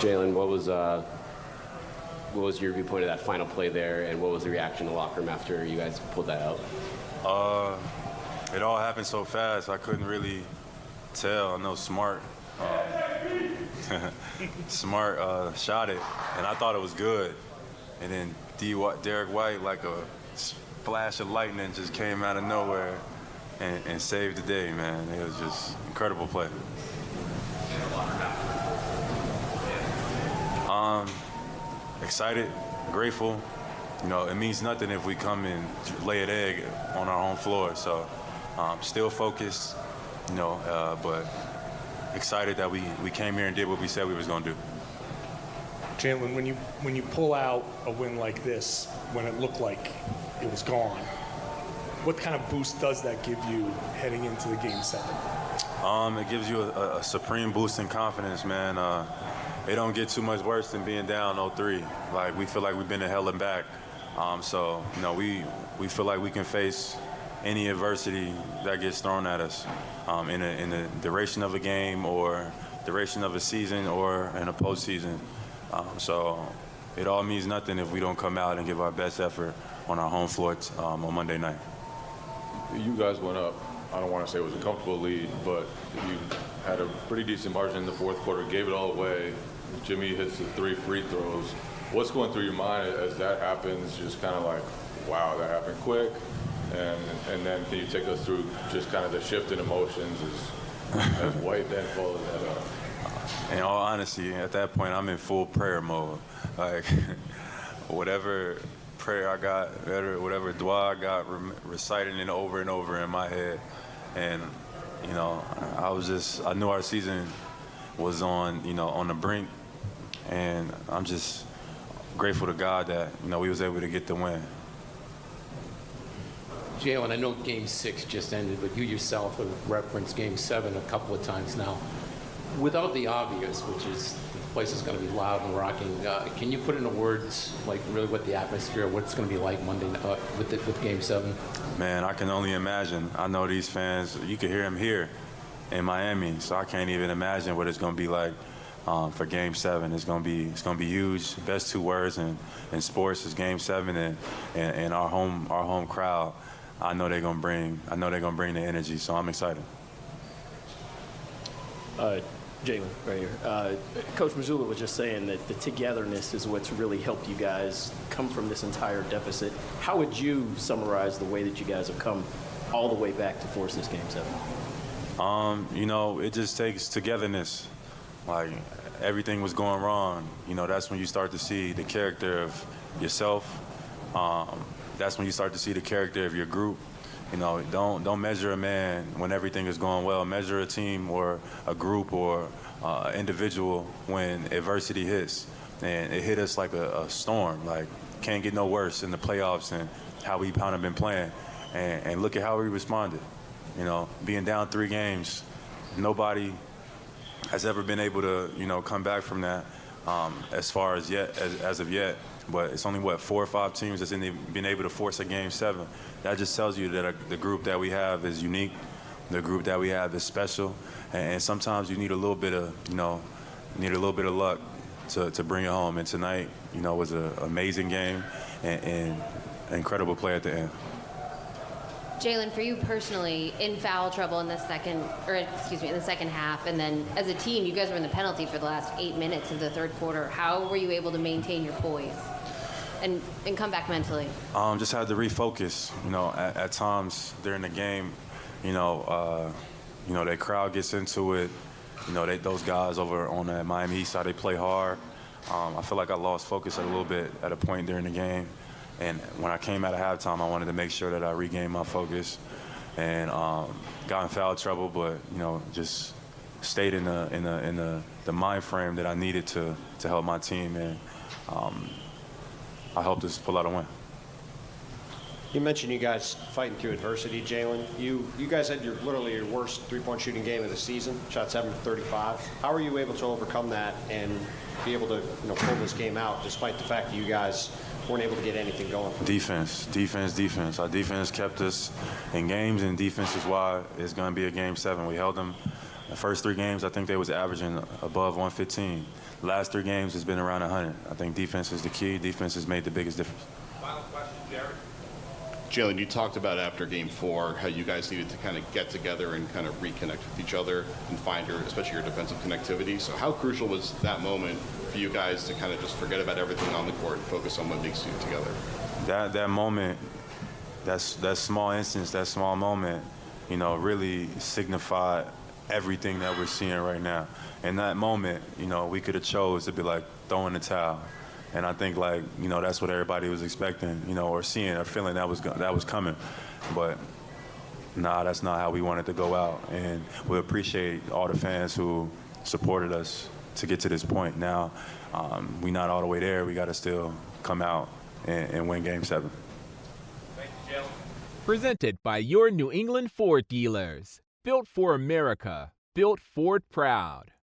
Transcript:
Jaylen, what was your viewpoint of that final play there, and what was the reaction in the locker room after you guys pulled that out? It all happened so fast, I couldn't really tell. I know Smart shot it, and I thought it was good. And then Derek White, like a flash of lightning, just came out of nowhere and saved the day, man. It was just incredible play. Excited, grateful. You know, it means nothing if we come and lay an egg on our home floor. So still focused, you know, but excited that we came here and did what we said we was going to do. Jaylen, when you pull out a win like this, when it looked like it was gone, what kind of boost does that give you heading into the Game 7? It gives you a supreme boost in confidence, man. It don't get too much worse than being down 0-3. Like, we feel like we've been held back. So, you know, we feel like we can face any adversity that gets thrown at us in the duration of a game or duration of a season or in a postseason. So it all means nothing if we don't come out and give our best effort on our home floor on Monday night. You guys went up. I don't want to say it was a comfortable lead, but you had a pretty decent margin in the fourth quarter, gave it all away. Jimmy hits the 3 free throws. What's going through your mind as that happens? Just kind of like, wow, that happened quick. And then can you take us through just kind of the shift in emotions as White then followed that up? In all honesty, at that point, I'm in full prayer mode. Like, whatever prayer I got, whatever dua I got, reciting it over and over in my head. And, you know, I knew our season was on the brink. And I'm just grateful to God that, you know, we was able to get the win. Jaylen, I know Game 6 just ended, but you yourself have referenced Game 7 a couple of times now. Without the obvious, which is the place is going to be loud and rocking, can you put into words, like, really what the atmosphere, what it's going to be like Monday with Game 7? Man, I can only imagine. I know these fans, you can hear them here in Miami, so I can't even imagine what it's going to be like for Game 7. It's going to be huge. Best 2 words in sports is Game 7, and our home crowd. I know they're going to bring the energy, so I'm excited. Jaylen, right here. Coach Mazzulla was just saying that the togetherness is what's really helped you guys come from this entire deficit. How would you summarize the way that you guys have come all the way back to force this Game 7? You know, it just takes togetherness. Like, everything was going wrong. You know, that's when you start to see the character of yourself. That's when you start to see the character of your group. You know, don't measure a man when everything is going well. Measure a team or a group or an individual when adversity hits. And it hit us like a storm. Like, can't get no worse in the playoffs and how we kind of been playing. And look at how we responded. You know, being down 3 games, nobody has ever been able to, you know, come back from that as far as of yet. But it's only, 4 or 5 teams that's been able to force a Game 7. That just tells you that the group that we have is unique. The group that we have is special. And sometimes you need a little bit of, luck to bring it home. And tonight, you know, was an amazing game and incredible play at the end. Jaylen, for you personally, in foul trouble in the second half, and then as a team, you guys were in the penalty for the last 8 minutes of the third quarter. How were you able to maintain your poise and come back mentally? Just had to refocus. You know, at times during the game, you know, that crowd gets into it. You know, those guys over on the Miami East side, they play hard. I feel like I lost focus a little bit at a point during the game. And when I came out of halftime, I wanted to make sure that I regained my focus and got in foul trouble, but, you know, just stayed in the mind frame that I needed to help my team, and I helped us pull out a win. You mentioned you guys fighting through adversity, Jaylen. You guys had literally your worst 3-point shooting game of the season, shot 7 for 35. How are you able to overcome that and be able to, you know, pull this game out despite the fact that you guys weren't able to get anything going? Defense. Our defense kept us in games, and defense is why it's going to be a Game 7. We held them the first 3 games. I think they was averaging above 115. last 3 games has been around 100. I think defense is the key. Defense has made the biggest difference. Final question, Jared. Jaylen, you talked about after Game 4 how you guys needed to kind of get together and kind of reconnect with each other and find especially your defensive connectivity. So how crucial was that moment for you guys to kind of just forget about everything on the court and focus on what makes you together? That moment, that small instance, that small moment, you know, really signified everything that we're seeing right now. In that moment, you know, we could have chose to be like throwing the towel. And I think, like, you know, that's what everybody was expecting, you know, or seeing or feeling that was coming. But nah, that's not how we wanted to go out. And we appreciate all the fans who supported us to get to this point. Now, we're not all the way there. We got to still come out and win Game 7. Thank you, Jaylen. Presented by your New England Ford dealers. Built for America. Built Ford proud.